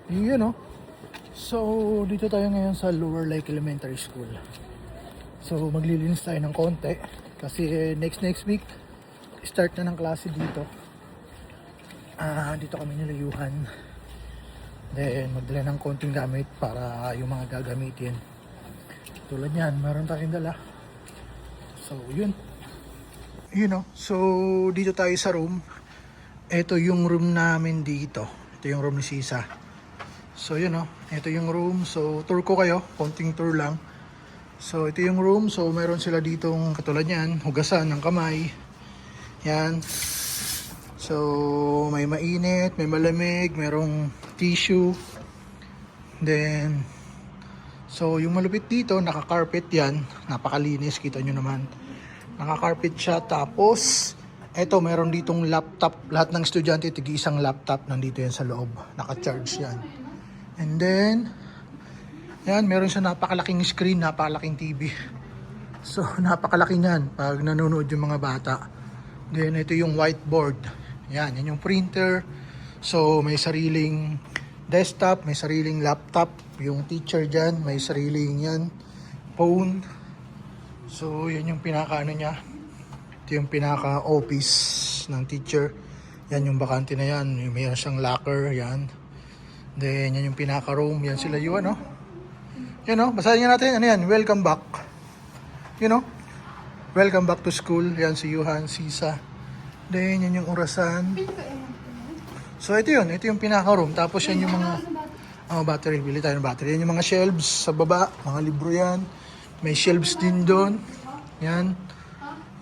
Yun know. So, dito tayo ngayon sa Lower Lake Elementary School. So, maglilinis tayo ng konti. Kasi next week, start na ng klase dito. Dito kami nilayuhan. Then, magdala ng konting gamit para yung mga gagamitin. Tulad yan, meron tayong dala. So, yun. You know, so dito tayo sa room. Ito yung room namin dito. Ito yung room ni Sisa. So, yun know, ito yung room. So, tour ko kayo. Konting tour lang. So, ito yung room. So, meron sila ditong katulad yan. Hugasan ng kamay. Yan. So, may mainit, may malamig, merong tissue. Then, so yung malupit dito, naka-carpet yan. Napakalinis, kita nyo naman. Naka-carpet siya. Tapos, eto, meron ditong laptop. Lahat ng estudyante, tig-isang laptop. Nandito yan sa loob. Naka-charge yan. And then, yan, meron siya napakalaking screen, napakalaking TV. So, napakalaki niyan pag nanonood yung mga bata. Then, ito yung whiteboard. Yan yung printer. So, may sariling desktop, may sariling laptop. Yung teacher dyan, may sariling yan, phone. So, yan yung pinaka-ano niya. Ito yung pinaka-office ng teacher. Yan yung bakante na yan. Mayroon siyang locker, yan. Then, yan yung pinaka-room. Yan sila yung ano. Yan o, basahin nga natin. Ano yan? Welcome back. You know? Welcome back to school. Yan si Johan, Sisa. Then, yan yung orasan. So, ito yun. Ito yung pinaka-room. Tapos, yan yung mga battery. Bili tayo ng battery. Yan yung mga shelves sa baba. Mga libro yan. May shelves din doon. Yan.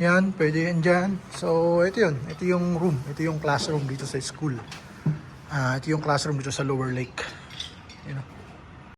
Yan. Pwede yan dyan. So, ito yun. Ito yung room. Ito yung classroom dito sa school. Ito yung classroom dito sa Lower Lake. You know?